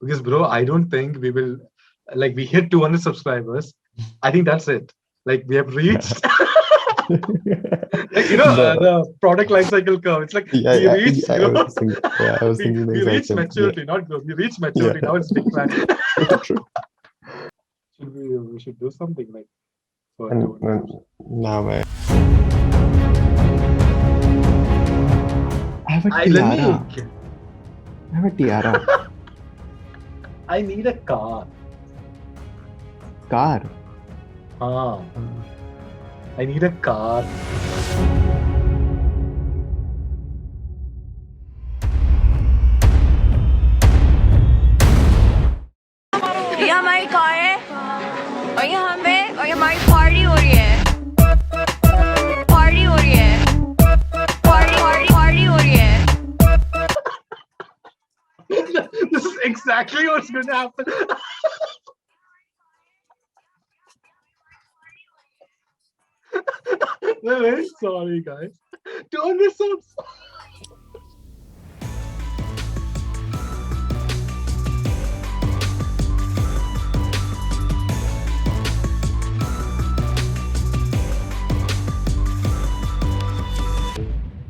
Because, bro, I don't think we will, like, we hit 200 subscribers. I think that's it. Like, we have reached, like, The the product life cycle curve. It's like yeah, we yeah, reached, yeah, I was thinking, yeah, I was thinking the we exact reached same. Yeah, maturity, not growth. We reached yeah, maturity. Now it's decline. true, true. We should do something like for And 200. now, man, I have a I let me. tiara. I have a tiara. I need a car. Car. Ah, Uh, I need a car. ये हमारी car है और ये हमारी party हो रही है party हो रही है पार्टी हो रही है This is exactly what's going to happen. We're very sorry, guys. 200 subs.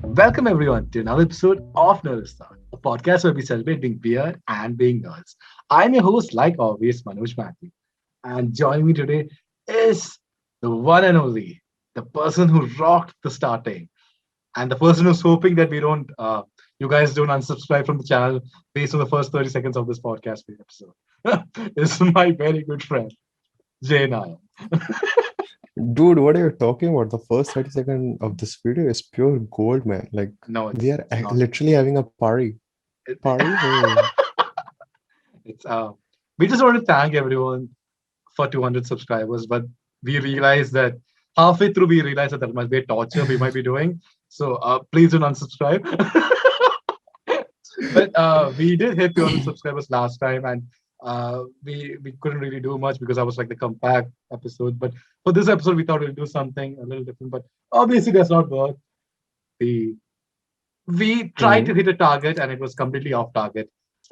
Welcome everyone to another episode of Nerdistan, a podcast where we celebrate being weird and being nerds. I'm your host, like always, Manoj Mathi. And joining me today is the one and only, the person who rocked the starting, and the person who's hoping that you guys don't unsubscribe from the channel based on the first 30 seconds of this podcast episode. This is my very good friend, Jay Nayak. Dude, what are you talking about? The first 30 seconds of this video is pure gold, man. Like, No, we are it's not. literally having a party. It- Party? Hey. it's we just want to thank everyone for 200 subscribers, but we realized that halfway through we realized that must be a torture we might be doing. So please don't unsubscribe. But we did hit 200 subscribers last time, and we couldn't really do much because I was like the compact episode. But for this episode, we thought we'd do something a little different. But obviously, that's not work. We we tried to Hmm. hit a target, and it was completely off target.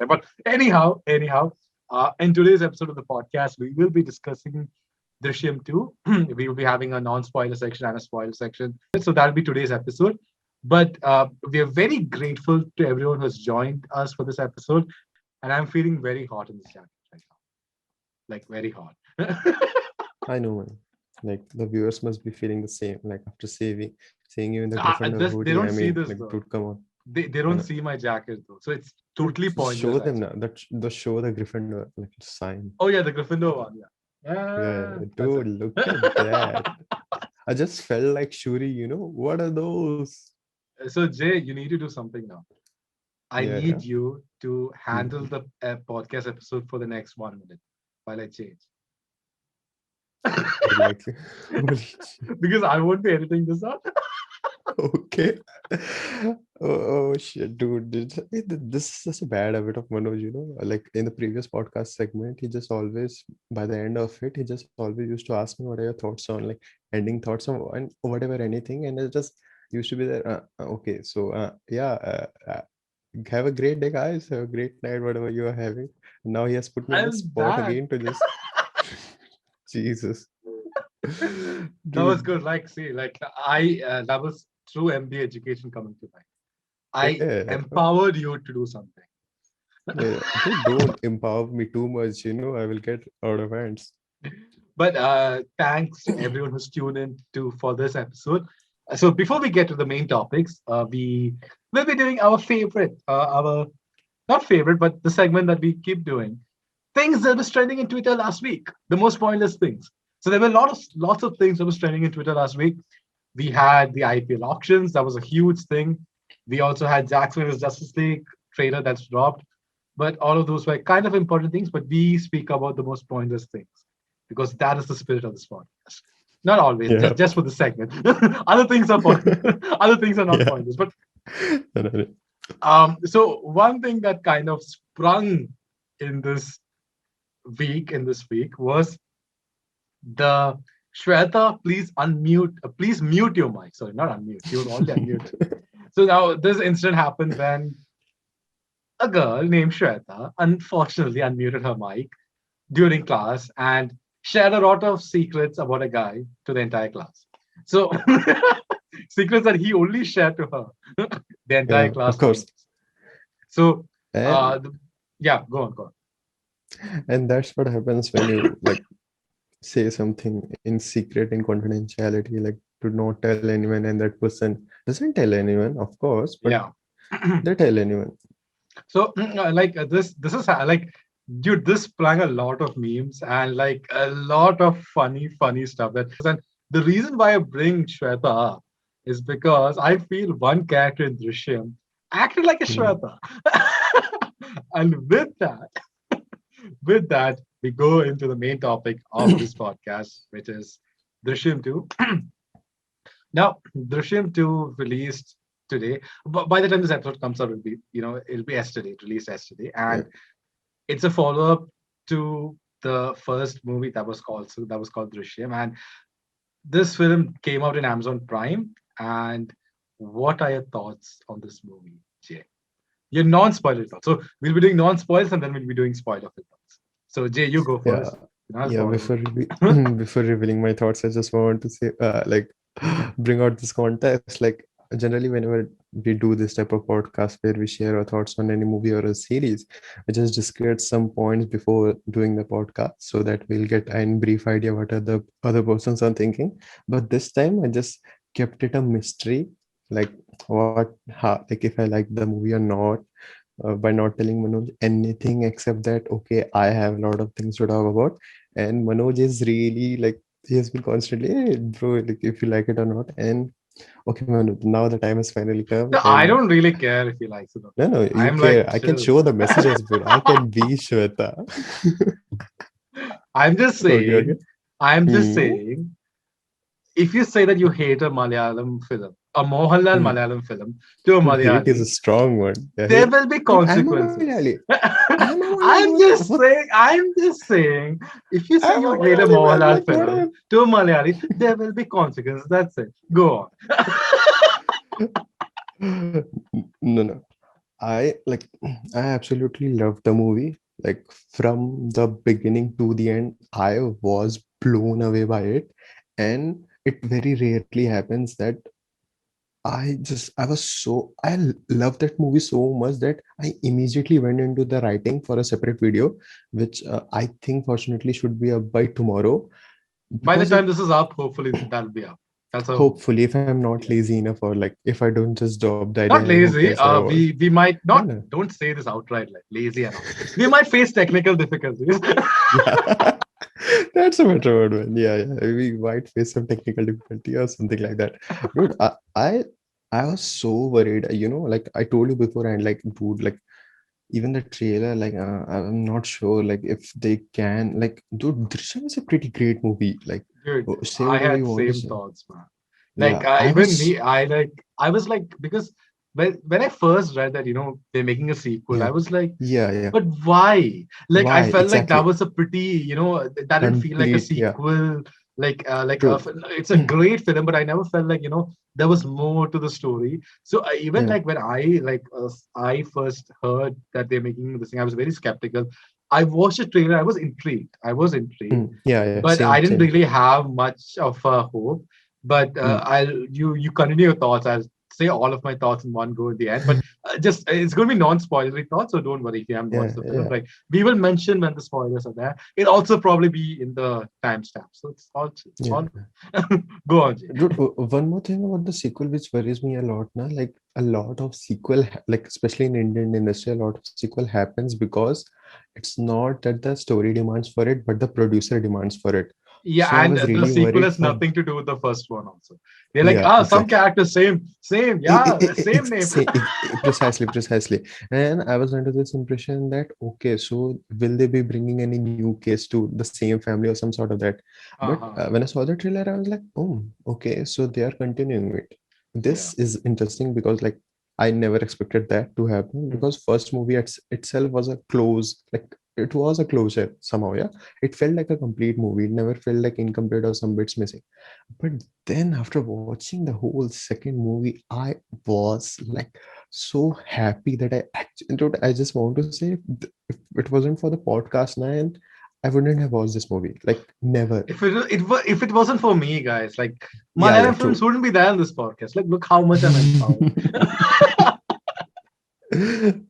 But anyhow, in today's episode of the podcast, we will be discussing Drishyam 2. We will be having a non-spoiler section and a spoiler section. So that'll be today's episode. But we are very grateful to everyone who's joined us for this episode. And I'm feeling very hot in this jacket right now. Like very hot. I know, man. Like, the viewers must be feeling the same. Like, after seeing you in the Gryffindor They hoodie, don't I see mean, this like, though. dude, come on. They don't Uh, see my jacket though. So it's totally just pointless show them actually. now. The show the Gryffindor, like, sign. Oh yeah, the Gryffindor one. Yeah. Yeah, That's it. dude, look at that. I just felt like Shuri, what are those? So Jay, you need to do something now. I Yeah, yeah. need you to handle Mhm. the podcast episode for the next 1 minute while I change. Would like to. Holy shit. Because I won't be editing this out. Okay. Oh, shit, dude. This is such a bad habit of Manoj, Like, in the previous podcast segment, he just always, by the end of it, he just always used to ask me what are your thoughts on, like, ending thoughts on and whatever, anything. And it just used to be there. Okay, so, yeah, have a great day, guys. Have a great night, whatever you are having. Now he has put me on the I'm spot back. again to just, Jesus. That was Dude, good. Like, see, like that was true MBA education coming to life. I yeah. empowered you to do something. Yeah, dude, don't empower me too much, I will get out of hands. But thanks to everyone who's tuned in to for this episode. So before we get to the main topics, we will be doing our favorite, our not favorite, but the segment that we keep doing. Things that was trending in Twitter last week, the most pointless things. So there were lots of things that was trending in Twitter last week. We had the IPL auctions, that was a huge thing. We also had Zack Snyder's Justice League trailer that's dropped. But all of those were kind of important things, but we speak about the most pointless things because that is the spirit of this podcast. Not always, Yeah, just for the segment. Other things are pointless. Other things are not yeah. pointless. But No, no, no. so one thing that kind of sprung in this week was the Shweta, please mute your mic. Sorry, not unmute. She was already unmuted. So now this incident happened when a girl named Shweta unfortunately unmuted her mic during class and shared a lot of secrets about a guy to the entire class. So secrets that he only shared to her. The entire Yeah, class of knowing course. this. So And yeah, go on, go on. and that's what happens when you like say something in secret in confidentiality, like do not tell anyone, and that person doesn't tell anyone, of course, but Yeah. they tell anyone. So this is like, dude, this sprang a lot of memes and like a lot of funny stuff. That and the reason why I bring Shweta up is because I feel one character in Drishyam acted like a Hmm. Shweta. And with that, we go into the main topic of this podcast, which is Drishyam 2. Now, Drishyam 2 released today. But by the time this episode comes out, it'll be yesterday, it released yesterday. Yeah. And it's a follow-up to the first movie that was called Drishyam. And this film came out in Amazon Prime. And what are your thoughts on this movie, Jay? Your non-spoiler thoughts. So we'll be doing non-spoils and then we'll be doing spoiler thoughts. So Jay, you go Yeah. first. I'll Yeah, follow. before revealing my thoughts, I just want to say, like, bring out this context. Like, generally, whenever we do this type of podcast where we share our thoughts on any movie or a series, we just discuss some points before doing the podcast so that we'll get a brief idea what other persons are thinking. But this time, I just kept it a mystery, like like if I like the movie or not, by not telling Manoj anything except that, okay, I have a lot of things to talk about. And Manoj is really like, he has been constantly, hey, bro, like, if you like it or not. And okay, Manoj, now the time has finally come. No, I And don't really care if he likes it or no, not. no, you I'm like care. I can chill. show the messages, bro. I can be Shweta. I'm just Okay, okay. saying, I'm just Hmm. saying, if you say that you hate a Malayalam film, a Mohanlal Hmm. Malayalam film to a Dude, hate is a Malayali, strong word. Yeah, there hate. will be Dude, I'm a Malayali. consequences. I'm a Malayali. I'm just saying, if you say I'm a you hate a Malayali, man. Mohanlal Like, what film to a Malayali, there will be consequences. That's it. Go on. No, no. I like I absolutely loved the movie. Like from the beginning to the end, I was blown away by it. And it very rarely happens that I love that movie so much that I immediately went into the writing for a separate video, which I think fortunately should be up by tomorrow By the because time it this is up, hopefully that'll be up. That's a hope. hopefully, if I'm not Yeah. lazy enough, or like if I don't just drop the idea Not and okay, lazy. sir, I was. We might No, not, no. don't say this outright like lazy and all. We might face technical difficulties. Yeah, that's a better word, man. Yeah, yeah. We might face some technical difficulty or something like that. Dude, I was so worried. Like I told you before, and like, dude, like even the trailer, like I'm not sure, like if they can, like, dude, Drishyam is a pretty great movie. Like, Dude, say I whatever had you want to same say. thoughts, man. Like Yeah, I even was. me, I was like, because when I first read that they're making a sequel, I Yeah, was like, yeah, yeah. but why? Like I Why felt like that exactly? was a pretty, that didn't feel like a Complete. Yeah, sequel. true. It's a great film, but I never felt like there was more to the story. So even Yeah. like when I first heard that they're making this thing, I was very skeptical. I watched the trailer. I was intrigued. Yeah, yeah. But Same, I didn't same. really have much of a hope. But Mm. you continue your thoughts. I'll say all of my thoughts in one go at the end. But just it's going to be non-spoilery thoughts, so don't worry if you haven't watched Yeah, the film. yeah, Like we will mention when the spoilers are there. It'll also probably be in the timestamp, so it's all chill. All yeah. go on, Jay. Dude, one more thing about the sequel which worries me a lot now, like a lot of like especially in Indian industry, a lot of sequel happens because it's not that the story demands for it, but the producer demands for it. Yeah, So I and was the really sequel worried has for. nothing to do with the first one. Also, they're like, Yeah, some exactly. characters, same, yeah, same name. Precisely, precisely. And I was under this impression that okay, so will they be bringing any new case to the same family or some sort of that? But Uh-huh. when I saw the trailer, I was like, oh, okay, so they are continuing it. Yeah. This is interesting because I never expected that to happen Hmm. because first movie itself was a close, like it was a closure somehow. Yeah, it felt like a complete movie. It never felt like incomplete or some bits missing. But then after watching the whole second movie, I was like so happy that I actually, dude, I just want to say, if it wasn't for the podcast, man, I wouldn't have watched this movie. Like never. If it wasn't for me, guys, like Yeah, yeah, Malayalam films true. wouldn't be there in this podcast. Like, look how much I'm empowered.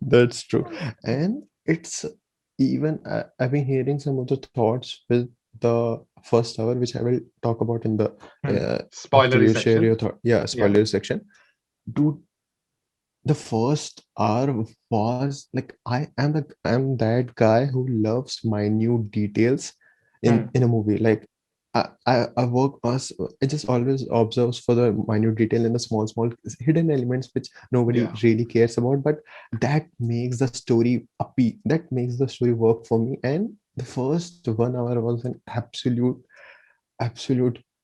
That's true. And it's even, I've been hearing some of the thoughts with the first hour, which I will talk about in the after Spoilery you share section. your thought. Yeah, Yeah. spoiler section. Dude, the first hour was like I'm that guy who loves minute details Hmm. in a movie. Like I work us I just always observes for the minute detail and the small hidden elements which nobody Yeah. really cares about, but that makes the story that makes the story work for me. And the first 1 hour was an absolute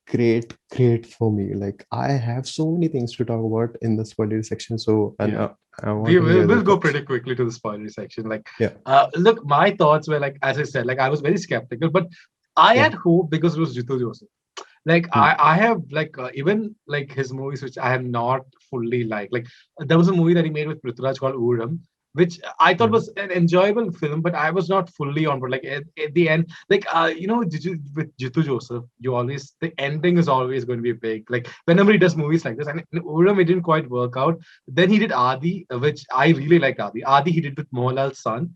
great for me. Like I have so many things to talk about in the spoiler section, so and Yeah. I want We to hear will the we'll go thoughts. pretty quickly to the spoilery section. Like, Yeah, look, my thoughts were like, as I said, like I was very skeptical, but I yeah. had hope because it was Jitu Joseph. Like Hmm. I have like even like his movies which I have not fully liked. Like there was a movie that he made with Prithviraj called Uram, which I thought Hmm. was an enjoyable film, but I was not fully on board. Like at the end, like with Jitu Joseph, you always the ending is always going to be big. Like whenever he does movies like this, and in Uram it didn't quite work out. Then he did Adi, which I really liked Adi. Adi he did with Mohanlal's son.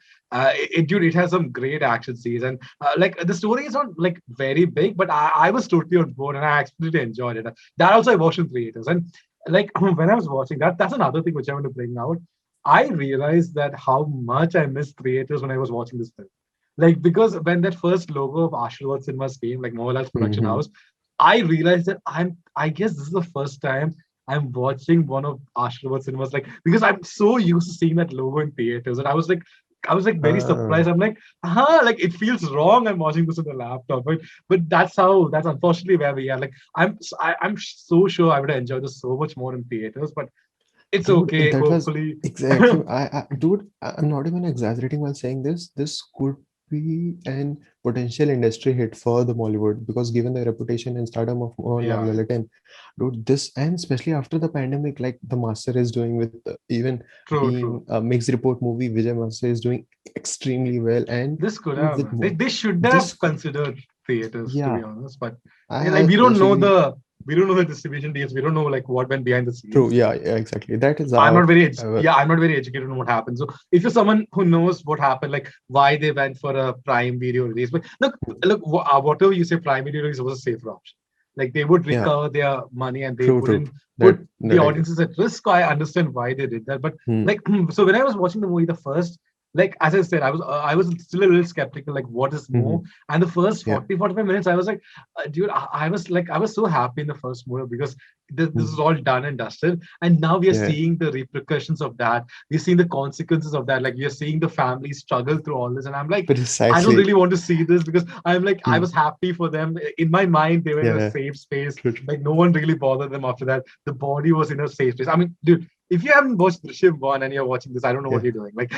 Dude, it has some great action scenes, and like the story is not like very big, but I was totally on board and I absolutely enjoyed it. That also I watched in theaters, and like when I was watching that, that's another thing which I want to bring out. I realized that how much I missed theaters when I was watching this film. Like because when that first logo of Ashirwad Cinemas came, like Mohanlal's production Hmm. house, I realized that I guess this is the first time I'm watching one of Ashirwad Cinemas, like because I'm so used to seeing that logo in theaters, and I was like very Ah, surprised. I'm like, like it feels wrong. I'm watching this on the laptop, but that's unfortunately where we are. Like I'm so sure I would have enjoyed this so much more in theaters, but it's dude, okay. that was Hopefully, exactly. Dude, I'm not even exaggerating while saying this. This could be an potential industry hit for the Bollywood because given the reputation and stardom of Mohanlal yeah, Lalatin, dude, this and especially after the pandemic, like the Master is doing with even true, being true. a mixed report movie, Vijay Master is doing extremely well. And This could dude, have with man. They should have this, considered theaters to be yeah, honest, but like I personally. we don't know the distribution deals. We don't know like what went behind the True. scenes. Yeah, exactly. That is I'm not our. very Our yeah, I'm not very educated on what happened. So if you're someone who knows what happened, like why they went for a Prime Video release, but look, whatever you say, Prime Video release was a safer option. Like they would yeah, recover their money and they true. wouldn't put the That I agree. audiences at risk. I understand why they did that, but Hmm. like so when I was watching the movie, the first. Like as I said, I was still a little skeptical. Like what is more? Hmm. And the first Yeah. 40-45 minutes, I was like, dude, I was so happy in the first movie because this is Hmm. all done and dusted and now we are Yeah. seeing the repercussions of that. We're seeing the consequences of that. Like we are seeing the family struggle through all this. And I'm like, I don't Precisely. really want to see this because I'm like, I Hmm. was happy for them. In my mind, they were in a Yeah. safe space. True. Like no one really bothered them after that. The body was in a safe space. I mean, dude, if you haven't watched Drishyam 1 and you're watching this, I don't know what Yeah. you're doing. Like,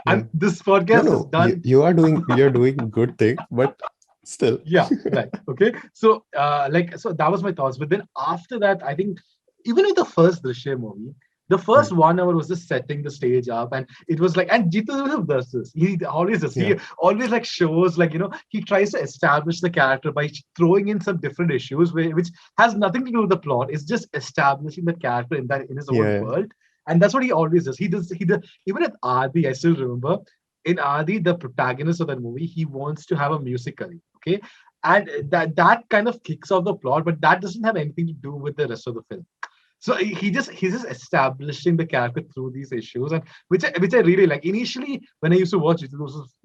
Yeah. this No, podcast is no. You, done. you're doing good thing, but still. Yeah, right. Okay. So so that was my thoughts. But then after that, I think even with the first Drishyam movie, the Hmm. first 1 hour was just setting the stage up, and it was like, and Jitu Joseph does this. He always does. Yeah. He always like shows like he tries to establish the character by throwing in some different issues which has nothing to do with the plot. It's just establishing the character in his own Yeah. world, and that's what he always does. He does even at Adi. I still remember in Adi, the protagonist of that movie, he wants to have a musical. Okay, and that kind of kicks off the plot, but that doesn't have anything to do with the rest of the film. So he's just establishing the character through these issues, and which I really like. Initially, when I used to watch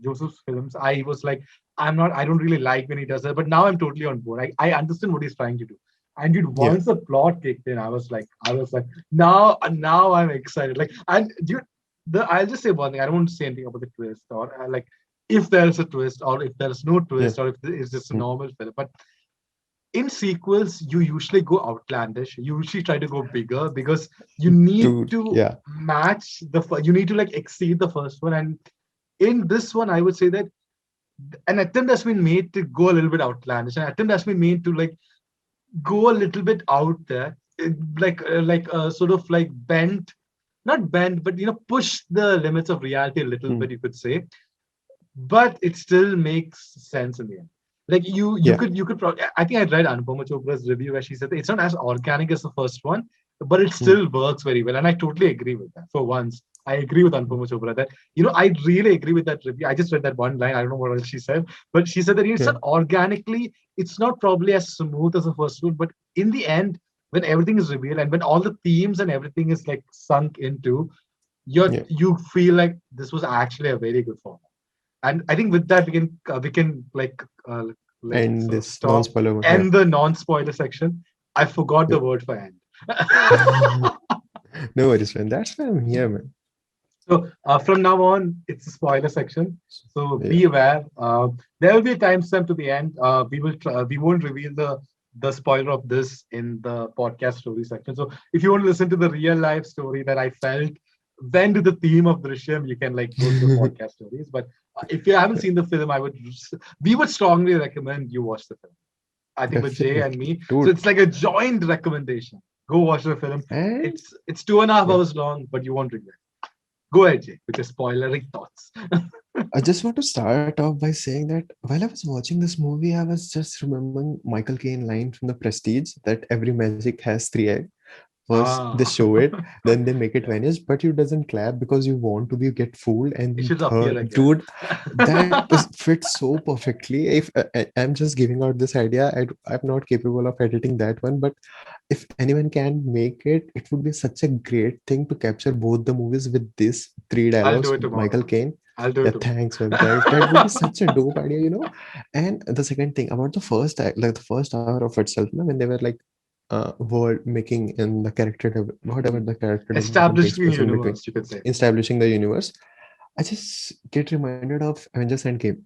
Joseph's films, I was like, I don't really like when he does that, but now I'm totally on board. I understand what he's trying to do. And dude, Yeah. once the plot kicked in, I was like, now I'm excited. Like, and dude, I'll just say one thing. I don't want to say anything about the twist or like if there's a twist or if there's no Yeah. twist or if it's just a Hmm. normal film. But in sequels, you usually go outlandish. You usually try to go bigger because you need Dude. to Yeah. match you need to like exceed the first one. And in this one, I would say that an attempt has been made to go a little bit outlandish. An attempt has been made to like go a little bit out there, sort of like bend, not bend, but push the limits of reality a little Hmm. bit, you could say, but it still makes sense in the end. Like Yeah. you could probably. I think I read Anupama Chopra's review where she said that it's not as organic as the first one, but it Hmm. still works very well, and I totally agree with that. For once, I agree with Hmm. Anupama Chopra that I really agree with that review. I just read that one line. I don't know what else she said, but she said that it's Yeah. not organically. It's not probably as smooth as the first one, but in the end, when everything is revealed and when all the themes and everything is like sunk into, Yeah. you feel like this was actually a very good form. And I think with that we can And sort of this stop non-spoiler one. Yeah. end the non-spoiler section. I forgot the Yeah. word for end. No worries, man. That's why I'm here, man. So from now on, it's the spoiler section. So Yeah. be aware. There will be a timestamp to the end. We won't reveal the spoiler of this in the podcast story section. So if you want to listen to the real life story that I felt went to the theme of Drishyam, you can like go to the podcast stories. But if you haven't seen the film, we would strongly recommend you watch the film. I think with Jay and Definitely, me. So dude. it's like a joint recommendation. Go watch the film. And It's 2.5 yeah, hours long, but you won't regret. Go ahead, Jay, with your spoilery thoughts. I just want to start off by saying that while I was watching this movie, I was just remembering Michael Caine line from The Prestige that every magic has three eggs. First, they Ah, show it, then they make it yeah. vanish, but you doesn't clap because you want to be get fooled. And It then should appear third, again. dude, that is fits so perfectly. If I'm just giving out this idea, I'm not capable of editing that one, but if anyone can make it, it would be such a great thing to capture both the movies with these three I'll dialogues. do it Michael tomorrow. Caine. I'll do Yeah, it tomorrow. thanks, man. Thanks. That would be such a dope idea, you know. And the second thing about the first act, like the first hour of itself, when they were like world making in the character whatever Mhm. the character development takes Establishing a place in between, universe, you could say. establishing the universe. I just get reminded of Avengers Endgame,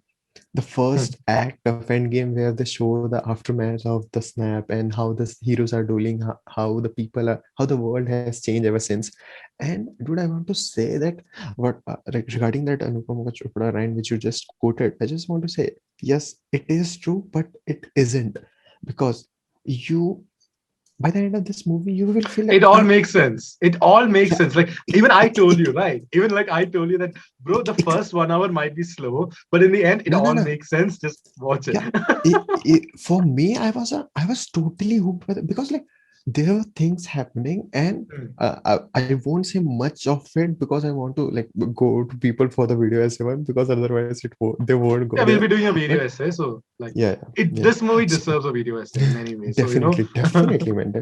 the Hmm. first act of Endgame, where they show the aftermath of the snap and how the heroes are dueling, how the people are, how the world has changed ever since. And dude, I want to say that what like regarding that Anupama Chopra line which you just quoted, I just want to say yes, it is true, but it isn't, because you by the end of this movie you will feel like It all makes sense. It all makes yeah, sense. Like even I told it you, right? Even like I told you that, bro, the it first 1 hour might be slow, but in the end, it no, no, all no. makes sense. Just watch it. Yeah, for me, I was totally hooked with it because like there were things happening, and Hmm. I won't say much of it because I want to like go to people for the video as well, because otherwise they won't go Yeah, we'll there. be doing a But video essay. So like yeah, it yeah. this movie So, deserves a video essay in many ways. So definitely, definitely, man.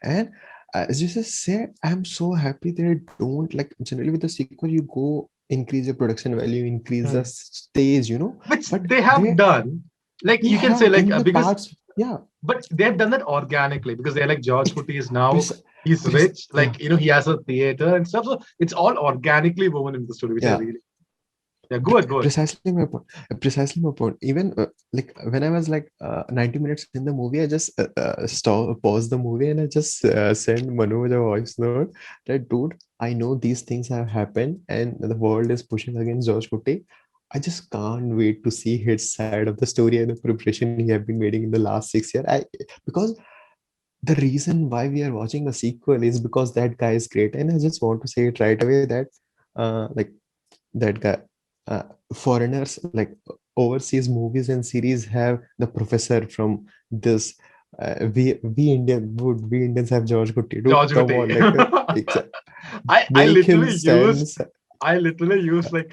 And as you just said, I'm so happy they don't like generally with the sequel you go increase your production value, increase the hmm. stage, you know, Which but they have done. Like they you can say have like in the because parts, yeah. but they've done that organically because they're like George Footy is now Pres- he's rich, yeah, like he has a theater and stuff. So it's all organically woven into the story, which I yeah, really yeah, go ahead, go ahead. precisely my point. Precisely my point. Even like when I was like 90 minutes in the movie, I just stop, pause the movie, and I just send Manu a voice note that, dude, I know these things have happened, and the world is pushing against George Kutti. I just can't wait to see his side of the story and the preparation he have been making in the last 6 years. Because the reason why we are watching a sequel is because that guy is great, and I just want to say it right away that like that guy uh, foreigners like overseas movies and series have the professor from this we Indians have George Kutti, dude, George come Footy. on, like I make him literally stand used I literally use like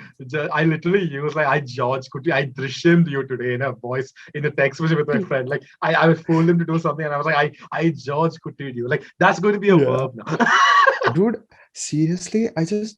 I literally use like I George Kuti I Drishyam you today in a voice in a text message with my friend. Like I told him to do something and I was like I George Kuti you. Like that's going to be a yeah, verb now. dude, seriously, I just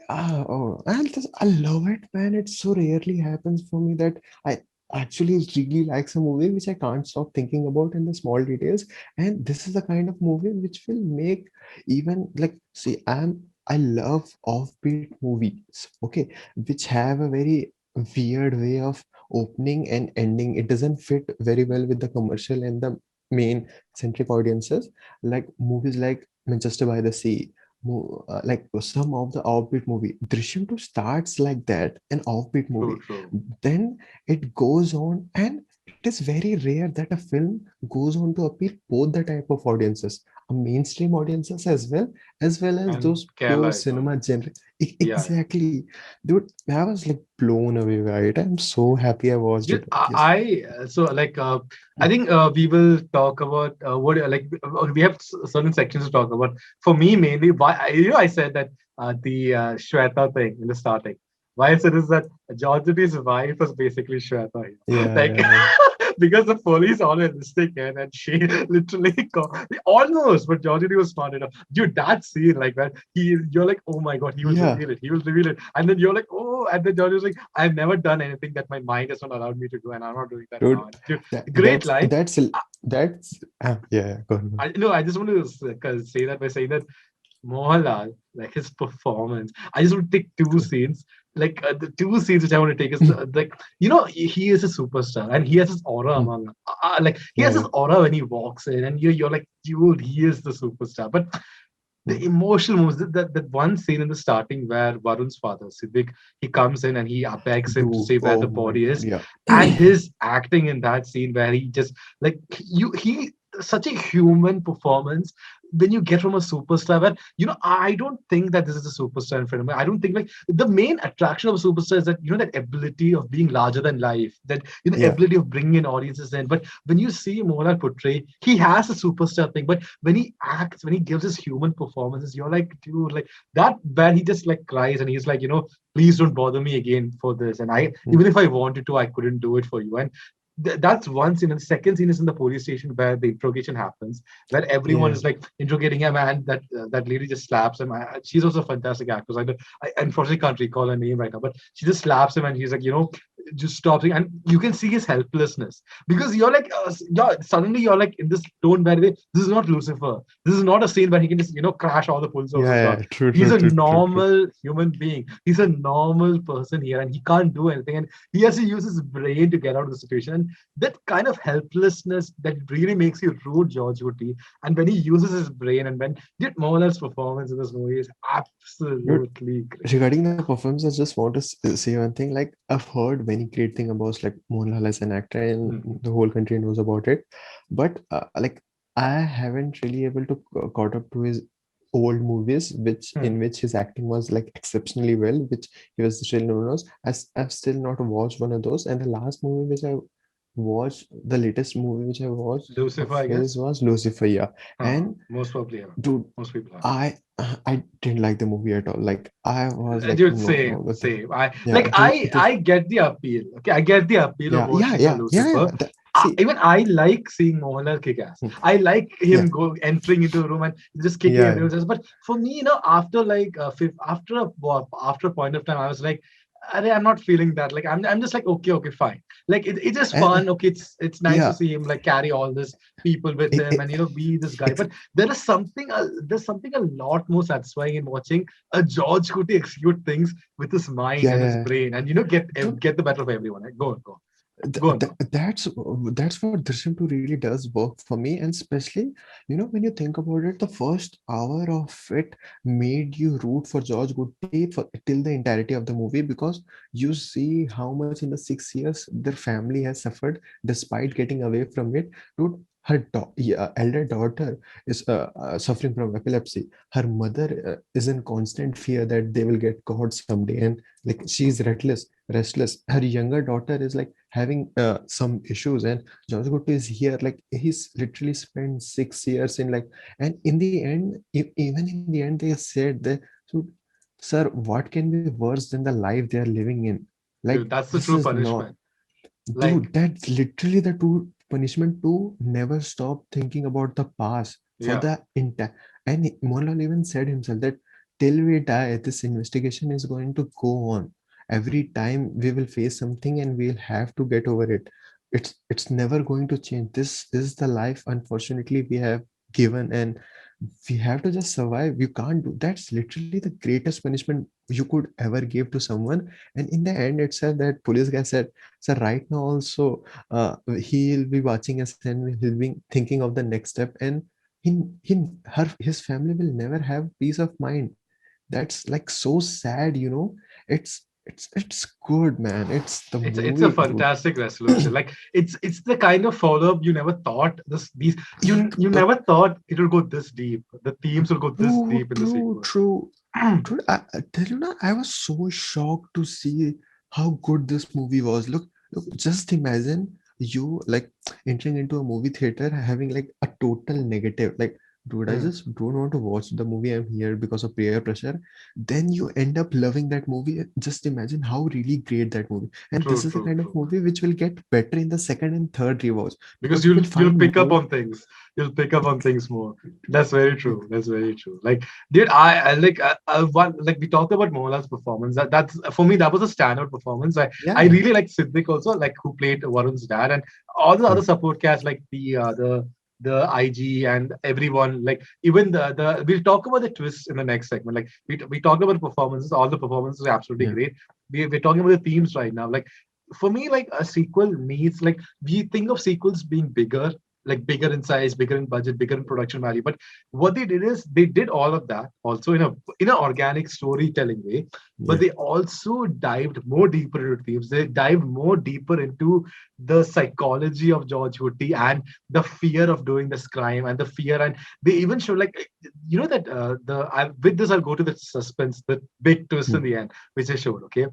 oh, I love it, man. It so rarely happens for me that I actually really like a movie which I can't stop thinking about in the small details. And this is the kind of movie which will make even like see, I love offbeat movies, okay, which have a very weird way of opening and ending. It doesn't fit very well with the commercial and the main centric audiences, like movies like Manchester by the Sea, like some of the offbeat movie. Drishyam 2 starts like that, an offbeat True, movie. true. Then it goes on, and it is very rare that a film goes on to appeal both the type of audiences, a mainstream audiences as well as And those pure Kerala as well. cinema genre. Yeah, yeah. Exactly, dude. I was like blown away by it. I'm so happy I watched Dude, it. Yes. so like I think we will talk about what like we have certain sections to talk about. For me, mainly, why I said that the Shweta thing in the starting. Why I said is that George Duty's wife was basically Shweta here. Yeah, Like yeah, yeah. because the police always mistaken and she literally almost, but George Duty was smart enough. Dude, that scene like that you're like, oh my god, Yeah, he will reveal it, and then you're like, oh, and then George was like, I've never done anything that my mind has not allowed me to do, and I'm not doing that now. dude. Dude, That, great that's line. that's that's yeah, yeah. Go on, go on. I no, I just want to say that by saying that Mohanlal, like his performance, I just want to take two True. scenes. Like the two scenes which I want to take is like he is a superstar and he has this aura Mm, among like he yeah, has yeah. this aura when he walks in and you're like, dude, he is the superstar. But the Mm, emotional moments, that one scene in the starting where Varun's father, Siddiq, he comes in and he begs him to dude, say where oh the my body god, is, yeah. and his acting in that scene where he just like he such a human performance when you get from a superstar where I don't think that this is a superstar in front of me. I don't think like the main attraction of a superstar is that that ability of being larger than life, that Yeah, ability of bringing in audiences in. But when you see Mohanlal portray, he has a superstar thing, but when he acts, when he gives his human performances, you're like, dude, like that where he just like cries and he's like, please don't bother me again for this. And I, mm, even if I wanted to, I couldn't do it for you. And that's one scene. And the second scene is in the police station where the interrogation happens, where everyone yeah, is like interrogating him, and that lady just slaps him. She's also a fantastic actress. I unfortunately can't recall her name right now, but she just slaps him, and he's like, just stops, and you can see his helplessness because you're like, suddenly you're like in this tone where this is not Lucifer. This is not a scene where he can just crash all the police yeah, officers' yeah. car. True, He's true, a true, true, true. normal human being. He's a normal person here, and he can't do anything. And he has to use his brain to get out of the situation. And that kind of helplessness that really makes you root George Woody. And when he uses his brain, and when Jet Mohanlal's performance in this movie is Dude, absolutely great. regarding the performance, I just want to say one thing. Like, I've heard many great thing about like Mohanlal as an actor, and Mhm. the whole country knows about it. But like, I haven't really able to caught up to his old movies, which Hmm. in which his acting was like exceptionally well, which he was still known as. I've still not watched one of those. And the last movie which I watched, the latest movie which I watched Lucifer, of I his guess. was Lucifer. Yeah, and Most probably, yeah. dude, Most people have. I didn't like the movie at all. Like I was like, Dude, no, no, same, same. I yeah, like I get the appeal. Okay, I get the appeal of yeah, yeah, watching a yeah, yeah, Lucifer. yeah. See, Even I like seeing Mohanlal kick ass. mm, I like yeah, him go entering into a room and just kicking yeah, everyone's ass. But for me, after like after a point of time, I was like, I'm not feeling that. Like I'm just like, okay, okay, fine. Like it's just and fun. Okay, it's nice to yeah, see him like carry all this people with it, him it, and be this guy. it's But there's something a lot more satisfying in watching a George Clooney execute things with his mind yeah, and his yeah. brain, and Dude, get the better of everyone. Right? Go on, bro. that's what Drishyam 2 really does work for me, and especially when you think about it, the first hour of it made you root for George Goody for till the entirety of the movie, because you see how much in the 6 years their family has suffered despite getting away from it. Dude, her yeah, elder daughter is suffering from epilepsy. Her mother is in constant fear that they will get caught someday, and like she's restless. Her younger daughter is like having some issues, and George Guttu is here. Like he's literally spent 6 years in like, and in the end, even in the end, they said that, so, sir, what can be worse than the life they are living in? Like Dude, that's the this true is not, punishment. dude. Like, That's literally the true punishment to never stop thinking about the past for yeah, the entire. And Mohanlal even said himself that till we die, this investigation is going to go on. Every time we will face something, and we'll have to get over it. It's never going to change. This is the life, unfortunately, we have given, and we have to just survive. You can't do. That's literally the greatest punishment you could ever give to someone. And in the end itself, that police guy said, so right now also, he'll be watching us, and he'll be thinking of the next step. And his family will never have peace of mind. That's like so sad, you know. It's good, man. It's the It's a movie, dude. fantastic resolution. Like it's the kind of follow up you never thought these you Uh, never thought it will go this deep. The themes will go this True, deep in the true, sequel. true. Dude, I tell you now, I was so shocked to see how good this movie was. Look, just imagine you like entering into a movie theater having like a total negative. Like, dude, I Hmm, just don't want to watch the movie. I'm here because of peer pressure. Then you end up loving that movie. Just imagine how really great that movie. And this true, is the true, kind of true. movie which will get better in the second and third rewatch Because because you will you'll find pick up more. on things. You'll pick up on things more. That's very true. That's very true. Like, dude, I like one like we talked about Mohanlal's performance. That's for me that was a standout performance. I Yeah. really like Siddiq also, like who played Varun's dad, and all the other Hmm. support cast like the IG and everyone. Like even the we'll talk about the twists in the next segment. Like we talked about the performances. All the performances are absolutely Yeah. great. We're talking about the themes right now. Like for me, like a sequel needs like we think of sequels being bigger, like bigger in size, bigger in budget, bigger in production value. But what they did is they did all of that also in an organic storytelling way. But Yeah. they also dived more deeper into themes. They dived more deeper into the psychology of George Woody and the fear of doing this crime and the fear. And they even show like that with this I'll go to the suspense, the big twist in Hmm. the end, which I showed. Okay,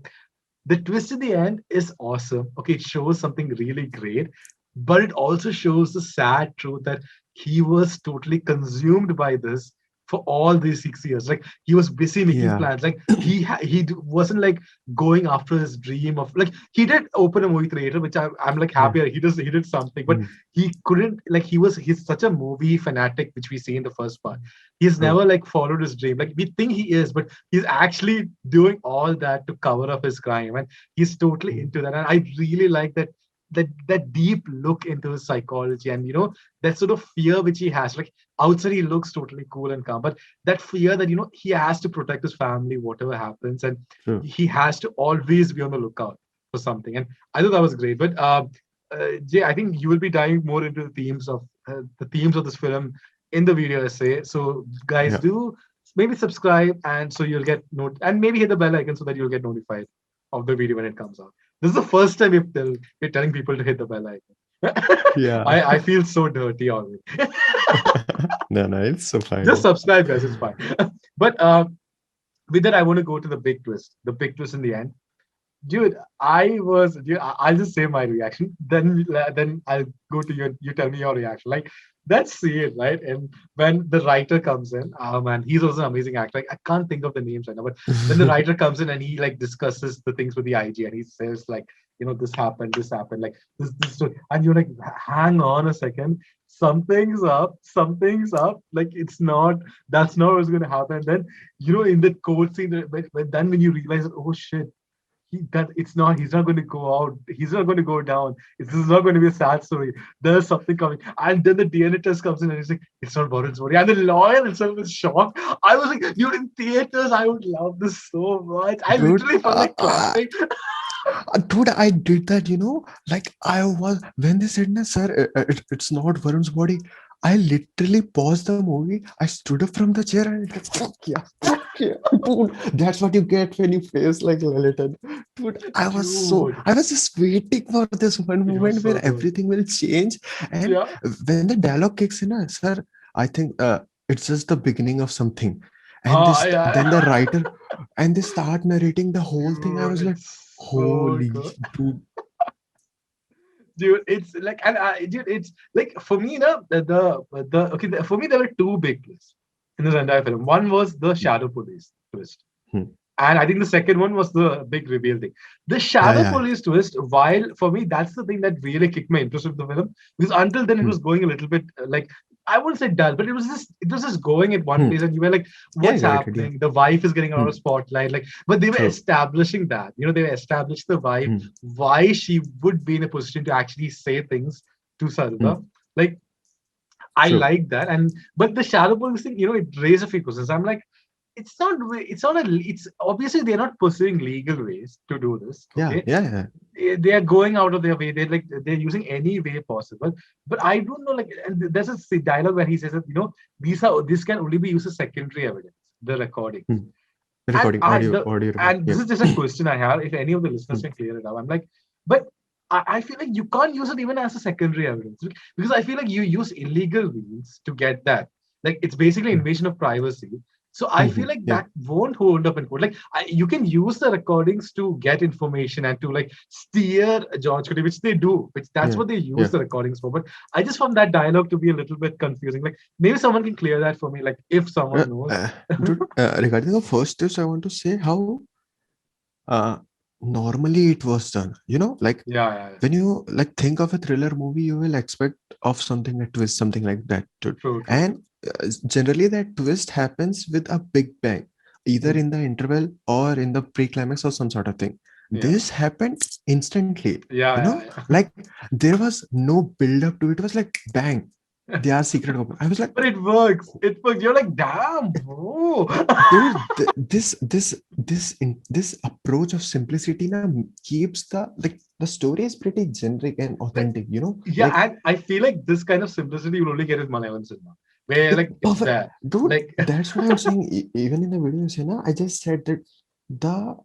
the twist in the end is awesome. Okay, it shows something really great, but it also shows the sad truth that he was totally consumed by this for all these 6 years. Like he was busy making Yeah. plans. Like he wasn't like going after his dream of like he did open a movie theater, which I'm like Yeah. happy he did something, but Hmm. he couldn't like he's such a movie fanatic, which we see in the first part. He's True. never like followed his dream. Like we think he is, but he's actually doing all that to cover up his crime, and he's totally Hmm. into that. And I really like that deep look into his psychology, and that sort of fear which he has. Like outside he looks totally cool and calm, but that fear that he has to protect his family whatever happens, and True. he has to always be on the lookout for something. And I thought that was great. But Jay, I think you will be diving more into the themes of this film in the video essay. So guys, Yeah. do maybe subscribe, and so you'll get and maybe hit the bell icon so that you'll get notified of the video when it comes out. This is the first time we're telling people to hit the bell icon. Yeah. I feel so dirty already. No, no, it's so Just fine. subscribe, guys. It's fine. But with that, I want to go to the big twist in the end. Dude, I'll just say my reaction. Then I'll go to you tell me your reaction. Like that scene, right? And when the writer comes in, oh man, he's also an amazing actor. Like I can't think of the names right now, but when the writer comes in and he like discusses the things with the IG and he says like, this happened, like this, and you're like, hang on a second, something's up. Like it's not, that's not what's gonna happen. Then in the court scene, then when you realize, oh shit, he's not going to go out, he's not going to go down, this is not going to be a sad story, there's something coming. And then the DNA test comes in and he's like, it's not Varun's body, and the lawyer himself is shocked. I was like, dude, in theaters I would love this so much. I Dude, literally felt like clapping. dude, I did that, like I was when they said, "Na, sir, it's not Varun's body." I literally paused the movie. I stood up from the chair and it was, fuck yeah, dude. That's what you get when you face like Lalitan. Dude, Dude, I was just waiting for this one it was moment where so good. everything will change. And Yeah. when the dialogue kicks in, sir, I think it's just the beginning of something. And Yeah. then the writer and they start narrating the whole thing. I Dude, was like, it's so holy good. dude. Dude, it's like, and dude, it's like for me, okay, for me there were two big twists in this entire film. One was the shadow police twist, Hmm. and I think the second one was the big reveal thing. The Yeah, shadow yeah. police twist, while for me that's the thing that really kicked my interest in the film, because until then it Hmm. was going a little bit like, I wouldn't say dull, but it was just going at one Hmm. place, and you were like, Yeah, I what's got it. Yeah. happening? The wife is getting a lot Hmm. of spotlight, like, but they were True. establishing that, they established the wife, Hmm. why she would be in a position to actually say things to Hmm. Sarda. Like I True. like that, and but the shadow police thing, it raised a few questions. I'm like, it's not a it's obviously they're not pursuing legal ways to do this. Yeah, Okay, yeah, yeah. they are going out of their way. They're using any way possible. But I don't know, like, and there's a dialogue where he says that this can only be used as secondary evidence, the recordings. Hmm. And Recording I audio, the audio record. and Yeah. this is just a question I have. If any of the listeners Hmm. can clear it up, I'm like, but I feel like you can't use it even as a secondary evidence because I feel like you use illegal means to get that. Like it's basically Hmm. invasion of privacy. So I Hmm. feel like Yeah, that won't hold up in court. Like you can use the recordings to get information and to like steer George Clooney, which they do, which that's yeah, what they use yeah. the recordings for. But I just found that dialogue to be a little bit confusing. Like maybe someone can clear that for me. Like if Uh, someone knows. uh, Dude, regarding the first tips, I want to say how uh, normally it was done. Like Yeah, yeah, yeah. when you like think of a thriller movie, you will expect of something a twist, something like that, dude. True, true, And true. generally that twist happens with a big bang, either Hmm. in the interval or in the pre-climax or some sort of thing. Yeah. This happened instantly. Yeah, yeah, Like there was no build up to it. It was like bang, yeah. they are secret weapon. I was like, But it works. It works. You're like, damn, bro. dude, this approach of simplicity now keeps the story is pretty generic and Like, authentic. yeah, Like and I feel like this kind of simplicity you'll only get in Malayalam cinema, where like like it's perfect, there. dude. Like, That's what I'm saying. Even in the videos, I just said that the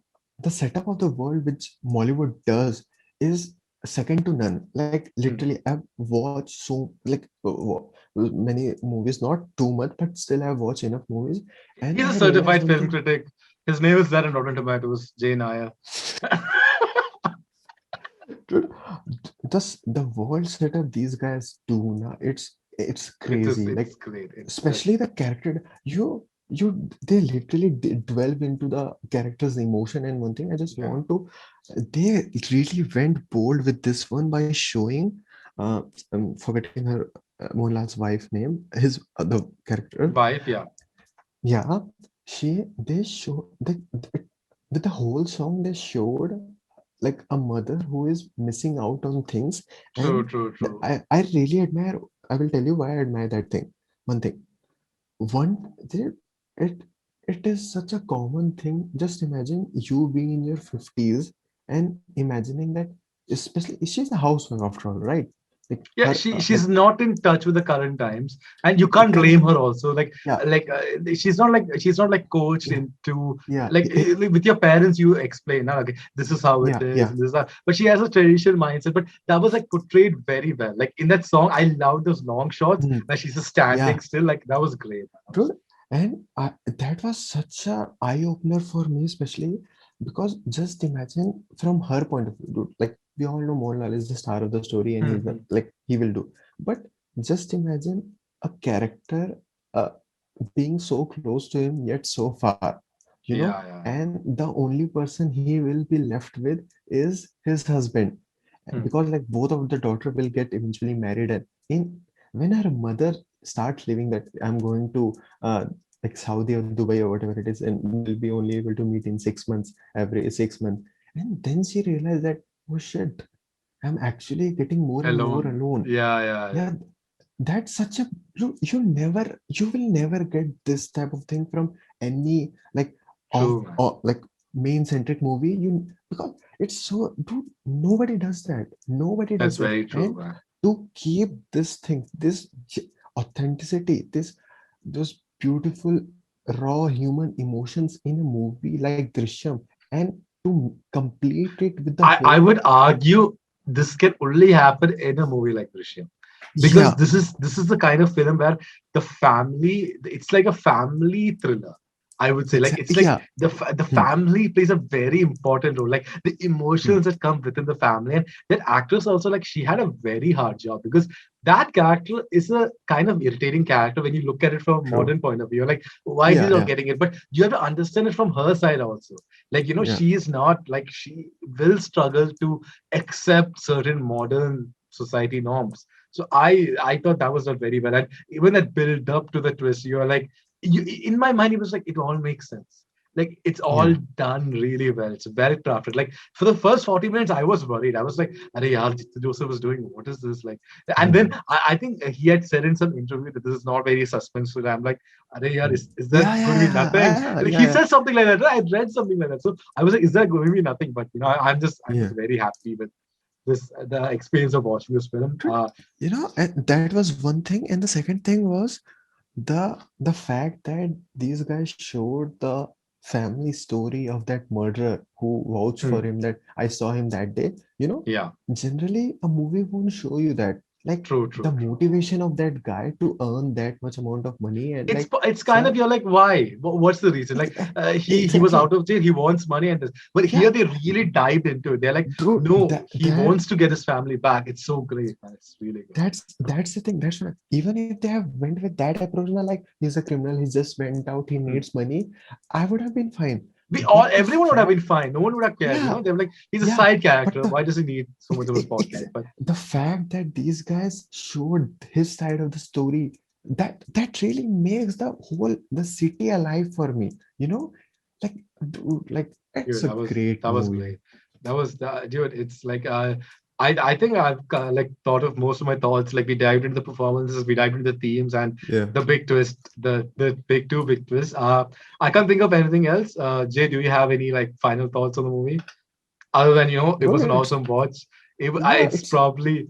the setup of the world which Mollywood does is second to none. Like hmm. literally, I've watched so like many movies, not too much, but still I've watched enough movies, and He's a I realized certified one film thing. critic. His name is there in Rotten Tomatoes, Jay Naya. Dude, the world setup these guys do now, it's crazy. Like It's great. It's like, especially the character, they literally delve into the character's emotion. And one thing I just yeah, want to, they really went bold with this one by showing, I'm forgetting her, Mohanlal's wife name, his the character. wife, yeah. Yeah, they show with the whole song they showed like a mother who is missing out on things. True, And true, true. I really admire. I will tell you why I admire that thing. One thing, one they, it it is such a common thing. Just imagine you being in your 50s and imagining that, especially she's a housewife after all, right? Like Yeah, her like she's not in touch with the current times, and you can't blame current, her also. yeah, She's not like coached yeah, into yeah, like, with your parents. You explain, "Ah, okay, this is how it yeah, is, yeah, and this is how, but she has a traditional mindset. But that was like portrayed very well. Like in that song, I love those long shots mm, where she's just standing yeah. still. Like that was great. Dude, and that was such a eye opener for me, especially because just imagine from her point of view, dude. Like we all know Mohanlal is the star of the story, and he's the, Mhm. like he will do. But just imagine a character uh, being so close to him yet so far, Yeah, yeah, and the only person he will be left with is his husband, yeah. Hmm. because like both of the daughter will get eventually married. And in when her mother starts living that I'm going to uh, like Saudi or Dubai or whatever it is, and we'll be only able to meet in 6 months, every 6 months. And then she realized that, oh shit, I'm actually getting more and more Alone. alone. Yeah, yeah, yeah. Yeah, that's such a you will never get this type of thing from any like True, man. like main centric movie. Because it's so, dude, nobody does that. Nobody That's does that. very true, And man. to keep this thing, this authenticity, those beautiful raw human emotions in a movie like Drishyam, and to complete it with the I whole, would argue this can only happen in a movie like Drishyam, because yeah, this is the kind of film where the family, it's like a family thriller. I would say, like, exactly, it's like yeah. the Hmm. family plays a very important role, like the Hmm. emotions that come within the family. And that actress also, like, she had a very hard job, because that character is a kind of irritating character when you look at it from a True. modern point of view. You're like, why is he Yeah, not yeah, getting it? But you have to understand it from her side also. Like, yeah. she is not like, she will struggle to accept certain modern society norms. So I thought that was done very well, and even that build up to the twist, you're like, in my mind, it was like it all makes sense. like it's all Yeah. done really well. It's very crafted. Like for the first 40 minutes, I was worried. I was like, "Arey yaar, Joseph was doing what is this like?" And then Hmm. I think he had said in some interview that this is not very suspenseful. I'm like, "Arey yaar, Hmm. is that Yeah, going yeah, to be yeah, nothing?" yeah, Like yeah, he yeah, said something like that. Right? I read something like that. So I was like, "Is that going to be nothing?" But I'm just yeah. very happy with this the experience of watching this film. Dude, and that was one thing, and the second thing was the fact that these guys showed the family story of that murderer who vouched for Hmm. him that I saw him that day. Yeah, Generally a movie won't show you that. Like true, the true, true. motivation of that guy to earn that much amount of money and like It's kind of for you're like why what's the reason like he was exactly. out of jail, he wants money and this, but here Yeah, they really dived into it. They're like, dude, no, that he that wants to get his family back. It's so great, man. It's really good. that's the thing. That's what even if they have went with that approach, now like he's a criminal, he just went out, he Hmm. needs money, I would have been fine. We all But the everyone would have been fact, fine, no one would have cared, yeah, they're like, he's a yeah, side but character, the why does he need so much of a spotlight? But the fact that these guys showed his side of the story, that really makes the city alive for me. You know, like dude, like it's dude, a that was great that was movie. great. That was the dude. It's like I think I've like thought of most of my thoughts. Like we dived into the performances, we dived into the themes, and Yeah. the big twist, the big two big twists. I can't think of anything else. Jay, do you have any like final thoughts on the movie other than it No, was no, an it's awesome watch. yeah, It's probably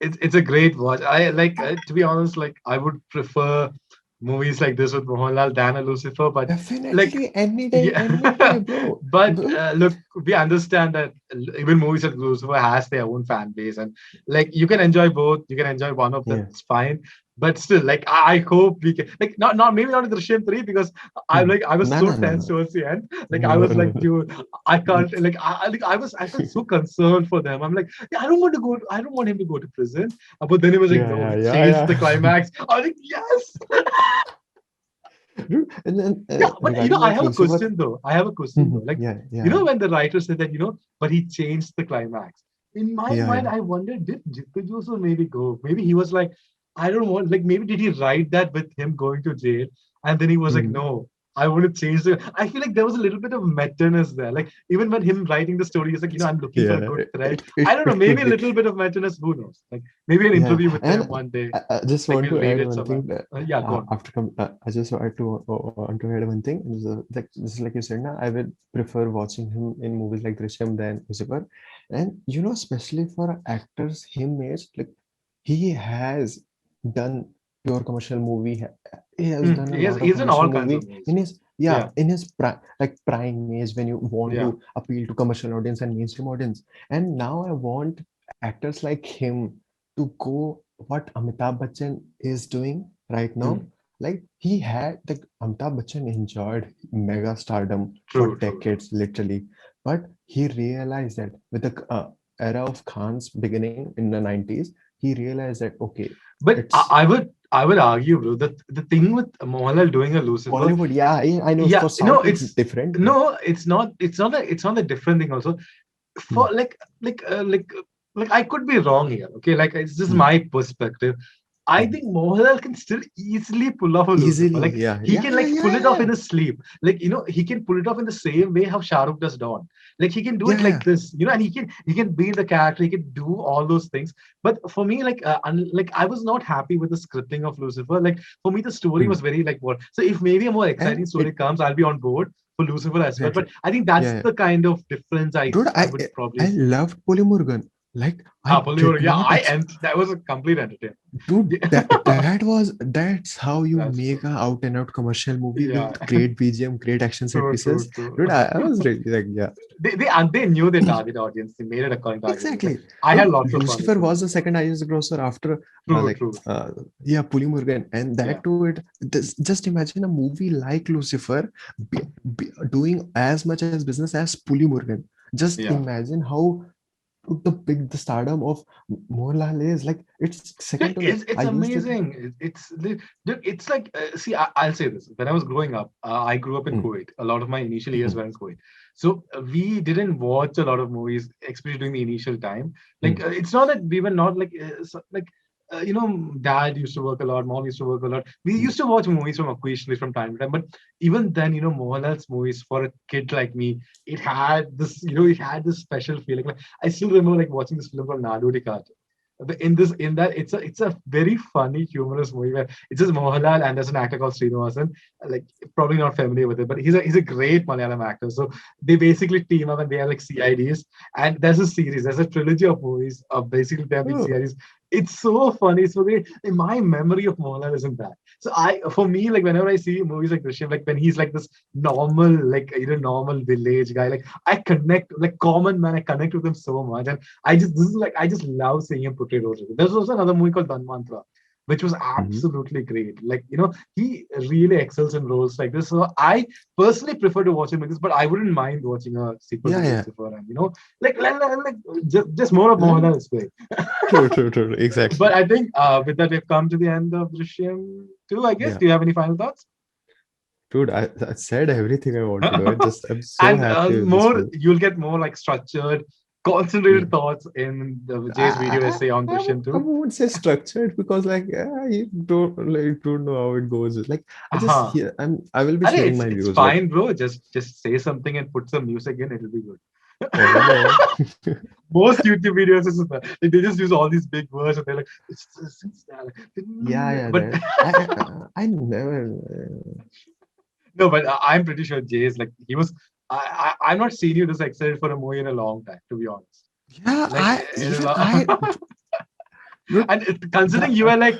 it's a great watch. I like to be honest, like I would prefer movies like this with Mohanlal than a Lucifer, but like definitely yeah, any day, bro. but Bro, look, we understand that even movies like Lucifer has their own fan base, and like you can enjoy both. You can enjoy one of them. yeah. It's fine. But still, like I hope we can like not maybe not in the Drishyam 3 because Hmm. I was No, so no, no, tense no, towards the end. Like I no, was no, like, no. dude, I can't like I felt so concerned for them. I'm like, yeah, I don't want him to go to prison. But then he was like, Yeah, no, yeah, he yeah, changed the yeah. climax. I was like, yes. Dude, and then Yeah, but regarding I that have a Lucifer, question though. I have a question though. mhm, Like, yeah, yeah, yeah, when the writer said that, but he changed the climax. In my yeah, mind, yeah. I wondered, did Jittu Joseph maybe go? Maybe he was like, I don't want, like, maybe did he write that with him going to jail? And then he was like, Mhm. no, I want to change the. I feel like there was a little bit of meta-ness there. Like, even when him writing the story, he's like, I'm looking for a Yeah, good thread. it, I it, don't know, it maybe could a be. little bit of meta-ness, who knows? Like, maybe an Yeah, interview with and him one day. I just Like, want we'll to read add it one somewhere. thing that Yeah, go on. after come, I just want to add one thing. Like just like you said, now I would prefer watching him in movies like Drishyam than Lucifer, and especially for actors him age, like he has done pure commercial movie. He has done a lot of He's in commercial all kinds of movie movies. in his Yeah, in his prime age when you want yeah. to appeal to commercial audience and mainstream audience. And now I want actors like him to go what Amitabh Bachchan is doing right now. Mm. Like he had like Amitabh Bachchan enjoyed mega stardom for True, true, true. decades, literally. But he realized that with the era of Khan's beginning in the 90s, he realized that okay, But it's I would argue, bro, that the thing with Mohanlal doing a Lucifer, Bollywood. Yeah, I know yeah, for no, South it's different, but it's not a different thing. Also, hmm, for like I could be wrong here. Okay, like it's just hmm, my perspective. I hmm. think Mohanlal can still easily pull off a Lucifer. Easily, Like yeah, he yeah, can yeah, like yeah, pull yeah, it off yeah, in his sleep. Like he can pull it off in the same way how Shah Rukh does Dawn. Like he can do it yeah, like yeah. this, and he can be the character. He can do all those things. But for me, like I was not happy with the scripting of Lucifer. Like for me, the story Hmm. was very like what. So if maybe a more exciting And story it comes, I'll be on board for Lucifer as well. But exactly, I think yeah, that's yeah. the kind of difference Dude, I would probably I see. loved Polymorgan. Like I Polio, did yeah, not ex that was a complete entertainment. dude, Yeah, that's how you that's make true. a out and out commercial movie Yeah, with great BGM, great action set true, true, pieces. true. Dude, I was really like, yeah. They knew their target audience. They made it according to target audience. Like Exactly. I had Dude, lots of fun with Lucifer was the Lucifer. second highest grosser after True, like true. yeah, Puli Murugan. And Yeah. that too just imagine a movie like Lucifer doing as much as business as Puli Murugan. Just Yeah. imagine how the stardom of Mohanlal is like it's second to none. I It's used it. amazing. Dude, it's like see, I'll say this. When I was growing up, I grew up in Mm, Kuwait. A lot of my initial years mhm, were in Kuwait, so we didn't watch a lot of movies, especially during the initial time. Like mm, it's not that we were not like dad used to work a lot, mom used to work a lot. We used to watch movies from occasionally from time to time. But even then, Mohanlal's movies for a kid like me, it had this special feeling. Like I still remember like watching this film called Nadu in that it's a very funny humorous movie where it's just Mohanlal and there's an actor called Srinivasan, like probably not familiar with it, but he's a great Malayalam actor. So they basically team up and they are like CIDs, and there's a trilogy of movies of basically them being Oh. CIDs. It's so funny. So my memory of Mohanlal isn't that. So for me, like whenever I see movies like Drishyam, like when he's like this normal, like normal village guy, like I connect, like common man, I connect with him so much. And I just love seeing him portray roles. There's also another movie called Danmantra, which was Mhm. absolutely great. Like, he really excels in roles like this. So I personally prefer to watch him like this, but I wouldn't mind watching a sequel to Yeah, yeah. Lucifer. And, like just more of Like, Mohanlal is great. true. But Exactly. I think with that, we've come to the end of Drishyam 2, I guess. Yeah. Do you have any final thoughts? Dude, I said everything I want to do. I'm so And happy with this movie. you'll get more like structured, Yeah. concentrated thoughts in the Jay's video I, essay on Drishyam I 2. won't say structured because you don't know how it goes. Like I just Uh-huh. hear I will be I think sharing it's my it's views. Like, fine, bro. Just say something and put some music in. It'll be good. oh no. Most YouTube videos is that like, they just use all these big words and they're like, it's that. Yeah, But that I never. no, but I'm pretty sure Jay is like he was. I'm not seen you this excited for a movie in a long time, to be honest. Yeah, Like in a even long, dude, and considering you the were like,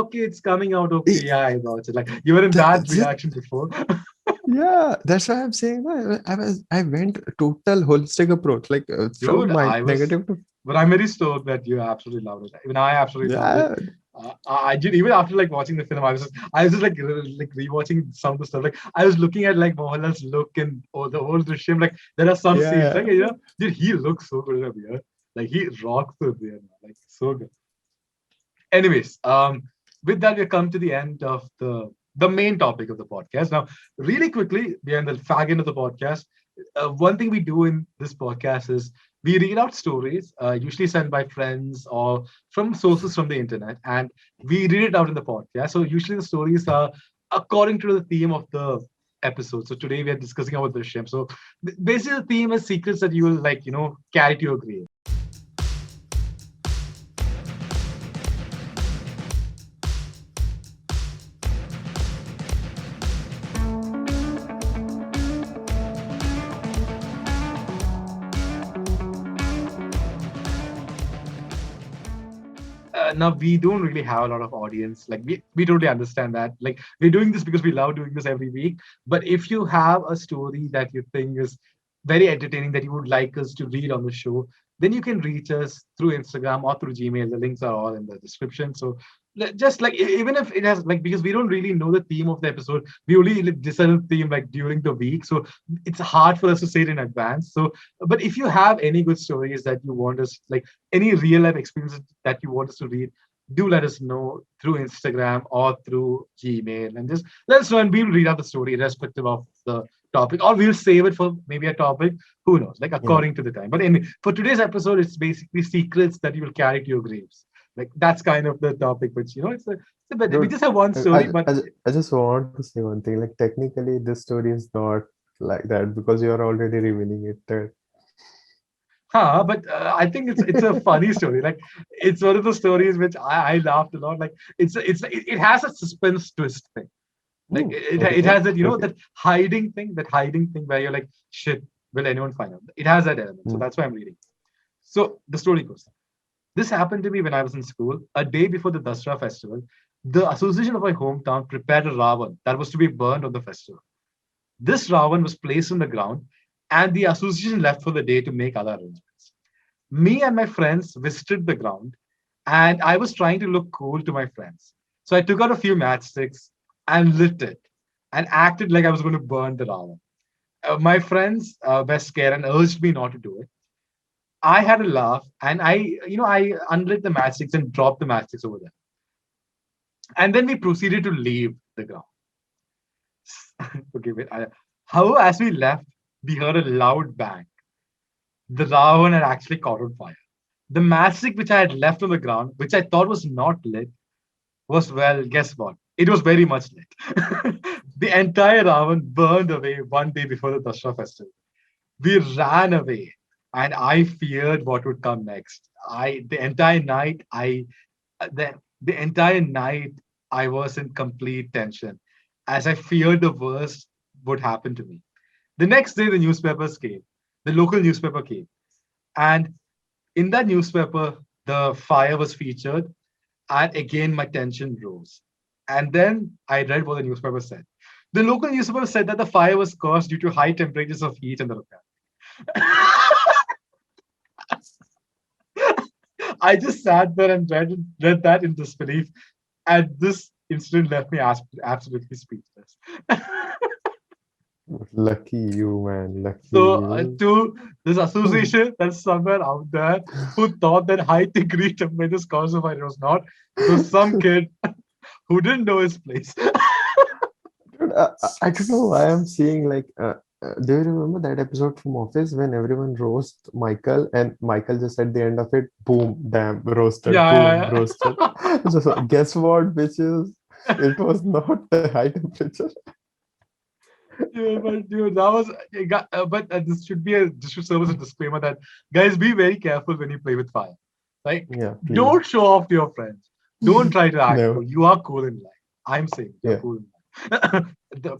okay, it's coming out. Okay, it, yeah, I watch it. Like you were in the, that just reaction before. yeah, that's why I'm saying I went total holistic approach, like from Dude, my negative to but I'm very stoked that you absolutely loved it. Even I absolutely loved it. yeah, I did even after like watching the film. I was just like rewatching some of the stuff. Like I was looking at like Mohanlal's look and the whole Drishyam. Like there are some scenes yeah. like dude, he looks so good in a beard. Like he rocks the beard, man. Like so good. Anyways, with that we come to the end of the main topic of the podcast. Now, really quickly, we are in the fag end of the podcast. One thing we do in this podcast is we read out stories, usually sent by friends or from sources from the internet, and we read it out in the podcast. So usually the stories are according to the theme of the episode. So today we are discussing about the ship. So basically the theme is secrets that you will like, carry to your grave. Now we don't really have a lot of audience. Like we totally understand that. Like we're doing this because we love doing this every week. But if you have a story that you think is very entertaining that you would like us to read on the show, then you can reach us through Instagram or through Gmail. The links are all in the description. So just like even if it has like because we don't really know the theme of the episode, we only like, decide the theme like during the week. So it's hard for us to say it in advance. So but if you have any good stories that you want us like any real life experiences that you want us to read, do let us know through Instagram or through Gmail and just let us know and we'll read out the story irrespective of the topic or we'll save it for maybe a topic. Who knows? Like Yeah. according to the time. But anyway, for today's episode, it's basically secrets that you will carry to your graves. Like that's kind of the topic, which it's a bit, we Dude, just have one story, but I just want to say one thing. Like technically, this story is not like that because you are already revealing it. but I think it's a funny story. Like it's one of the stories which I laughed a lot. Like it has a suspense twist thing. Like it Okay, has that okay. that hiding thing where you're like shit. Will anyone find out? It has that element. So Mm. that's why I'm reading. So the story goes. This happened to me when I was in school. A day before the Dasra festival, the association of my hometown prepared a Ravan that was to be burned on the festival. This Ravan was placed on the ground, and the association left for the day to make other arrangements. Me and my friends visited the ground, and I was trying to look cool to my friends. So I took out a few matchsticks and lit it and acted like I was going to burn the Ravan. My friends were scared and urged me not to do it. I had a laugh and I unlit the matchsticks and dropped the matchsticks over there. And then we proceeded to leave the ground. Okay, wait. However, as we left, we heard a loud bang. The Ravan had actually caught on fire. The matchstick which I had left on the ground, which I thought was not lit, was, well, guess what? It was very much lit. The entire Ravan burned away one day before the Dashra festival. We ran away, and I feared what would come next. The entire night, the entire night, I was in complete tension, as I feared the worst would happen to me. The next day, the newspapers came. The local newspaper came, and in that newspaper, the fire was featured, and again my tension rose. And then I read what the newspaper said. The local newspaper said that the fire was caused due to high temperatures of heat in the locality. I just sat there and read that in disbelief, and this incident left me absolutely speechless. Lucky you, man. Lucky So, you. to this association that's somewhere out there who thought that high degree temperatures caused the fire, it was not. It was some kid who didn't know his place. Dude, I don't know why I'm seeing like. Do you remember that episode from Office when everyone roast Michael and Michael just at the end of it, boom, damn, roasted, boom, Yeah, roasted. So guess what, bitches? It was not the high temperature. yeah, but dude, that was. But this should serve as a disclaimer that, guys, be very careful when you play with fire. Like, Yeah, please. don't show off to your friends. Don't try to act cool. Never. You are cool in life. I'm saying you're Yeah. cool in life.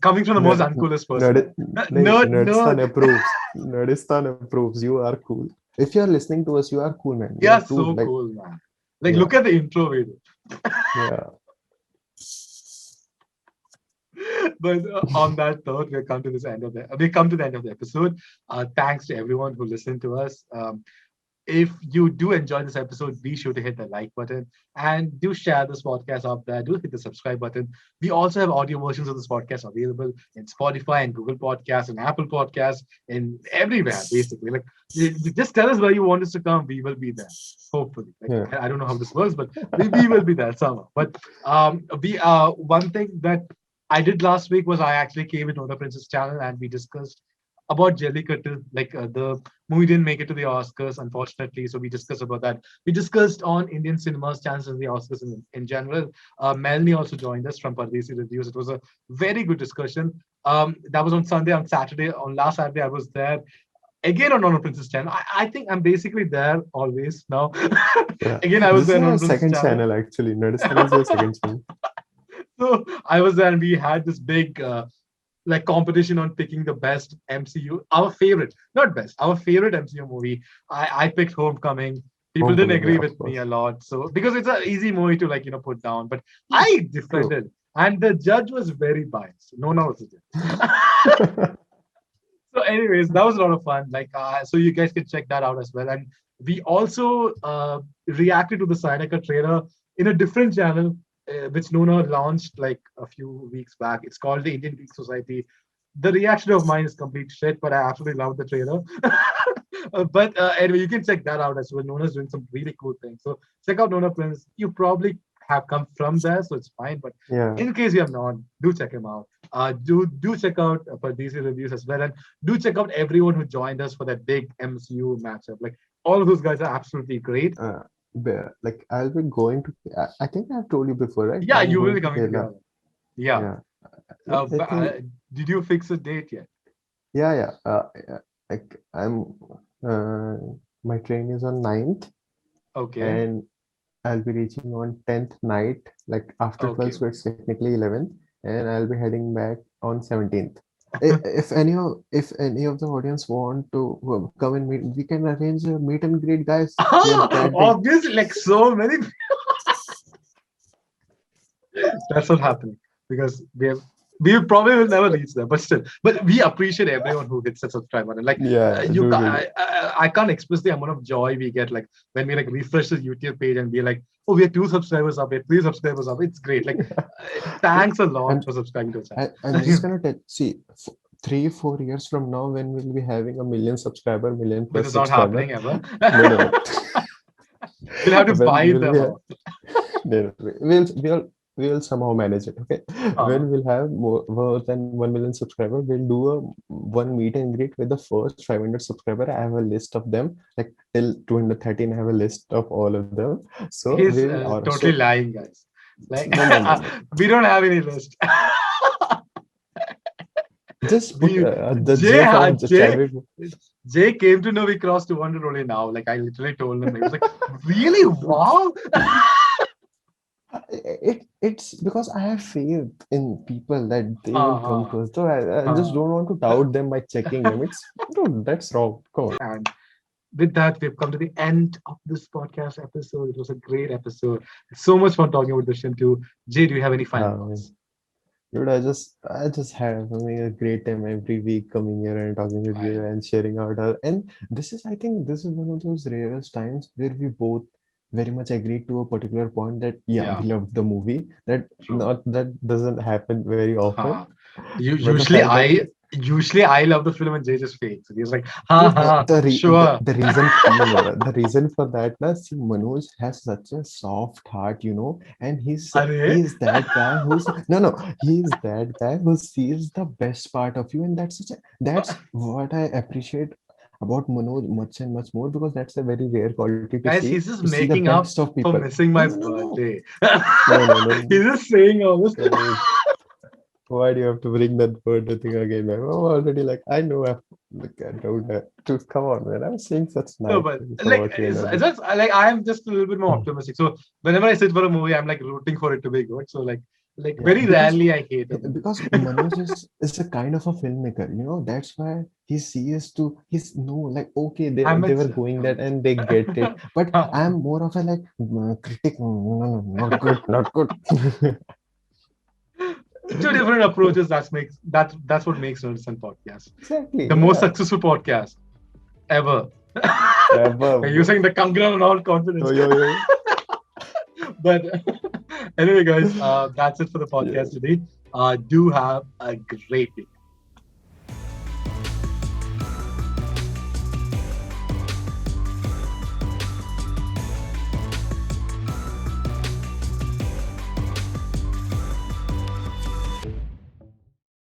Coming from the most Nerd, uncoolest person. Nerd, Nerd, Nerdistan nerd. approves. Nerdistan approves. You are cool. If you are listening to us, you are cool, man. You Yeah, are cool. so Like, cool, man. Like, yeah, look at the intro we did. yeah. But on that note, we come to the end of the episode. Thanks to everyone who listened to us. If you do enjoy this episode, be sure to hit the like button and do share this podcast out there. Do hit the subscribe button. We also have audio versions of this podcast available in Spotify and Google Podcasts and Apple Podcasts and everywhere, basically. Like, just tell us where you want us to come. We will be there. Hopefully. Like, Yeah. I don't know how this works, but we will be there somehow. But we one thing that I did last week was I actually came in Nona Prince's channel and we discussed about Jellycut. Like, the movie didn't make it to the Oscars, unfortunately. So we discussed about that. We discussed on Indian cinema's chances in the Oscars in general. Melanie also joined us from Pardesi Reviews. It was a very good discussion. That was on Sunday. On Saturday, on last Saturday, I was there again on Nona Prince's channel. I think I'm basically there always now. Yeah. Again, I was This there is on our Nona Prince's second channel. channel, actually. Nerdistan is your second channel. So I was there and we had this big like competition on picking the best MCU, our favorite, not best, our favorite MCU movie. I picked Homecoming. People didn't Homecoming, agree yeah, of with me course. a lot. So because it's an easy movie to, like, put down, but I defended, and the judge was very biased. No, no, was the judge. So, anyways, that was a lot of fun. Like, so you guys can check that out as well. And we also reacted to the Sineka trailer in a different channel, which Nona launched like a few weeks back. It's called the Indian Geek Society. The reaction of mine is complete shit, but I absolutely love the trailer. But anyway, you can check that out as well. Nona's doing some really cool things. So check out Nona Prince. You probably have come from there, so it's fine. But Yeah. in case you have not, do check him out. Do check out Pardesi Reviews as well, and do check out everyone who joined us for that big MCU matchup. Like, all of those guys are absolutely great. Like, I'll be going to. I think I've told you before, right? Yeah, I'm you will going be to coming Kerala. together. Yeah. Yeah. Like, I think, Did you fix a date yet? yeah. Like, my train is on 9th Okay. and I'll be reaching on 10th night, like after 12, so it's technically 11th, and I'll be heading back on 17th. If any of the audience want to come and meet, we can arrange a meet and greet, guys. We are that big. Obviously, like so many. That's not happening because we probably will never reach there, but still. But we appreciate everyone who hits the subscribe button. Like, Yeah, you, dude. I can't express the amount of joy we get, like, when we like refresh the YouTube page and we're like, oh, we have 2 subscribers up, we have 3 subscribers up. It's great. Like, thanks a lot And for subscribing to the channel. I'm just gonna tell. See, 3-4 years from now, when we'll be having a million Which plus is not subscriber. happening ever. No. We'll have to When buy we'll them be out. no, we'll we will somehow manage it. Okay, Uh, when we'll have more than 1 million subscribers, we'll do a one meet and greet with the first 500 subscriber. I have a list of them, like till 213. I have a list of all of them. So we he's will, or totally so lying, guys. Like no, no, no, no. we don't have any list. Just put we the Jay J for had Jay Chadwick. Jay came to know we crossed 200 only now. Like I literally told him, he was like, "Really? Wow!" It's because I have faith in people that they will come Uh-huh. close. So I just don't want to doubt them by checking them. It's no, that's wrong. Come on. And with that, we've come to the end of this podcast episode. It was a great episode. It's so much fun talking about Drishyam too. Jay, do you have any final Uh, thoughts? Dude, I just have having a great time every week coming here and talking with you I and sharing out our, and this is, I think this is one of those rarest times where we both very much agreed to a particular point that yeah, yeah, we loved the movie. That true. not that doesn't happen very often. Uh, But the usually fact that I love the film and Jay just fakes. He's like, ha dude, ha, sure. the reason no, no, no, the reason for that na, see, Manoj has such a soft heart, and Arey? he's that guy who's no, he's that guy who sees the best part of you, and that's what I appreciate about Manoj much and much more, because that's a very rare quality Guys, he's to just see the making best up of for people. missing No, my no, no, no, birthday. no, no, no, no. He's just saying all this. No. Why do you have to bring that birthday thing again, man? I'm already like, I know I've look, I don't have to come on, man. I'm saying such No, nice but things like about you and it's others. just like I'm just a little bit more optimistic. So whenever I sit for a movie, I'm like rooting for it to be good. So like Yeah, very rarely I hate a movie. Manoj is a kind of a filmmaker, That's why he sees to he's no like okay I'm they a were going that and they get it, but I'm more of a like critic. No, no, not good, not good. two different approaches. That's what makes Nerdistan podcast Exactly, the most yeah. successful podcast ever. Above. Using the Kangan and all confidence. Yo, yo, yo. But anyway, guys, that's it for the Yeah. podcast today. Do have a great week.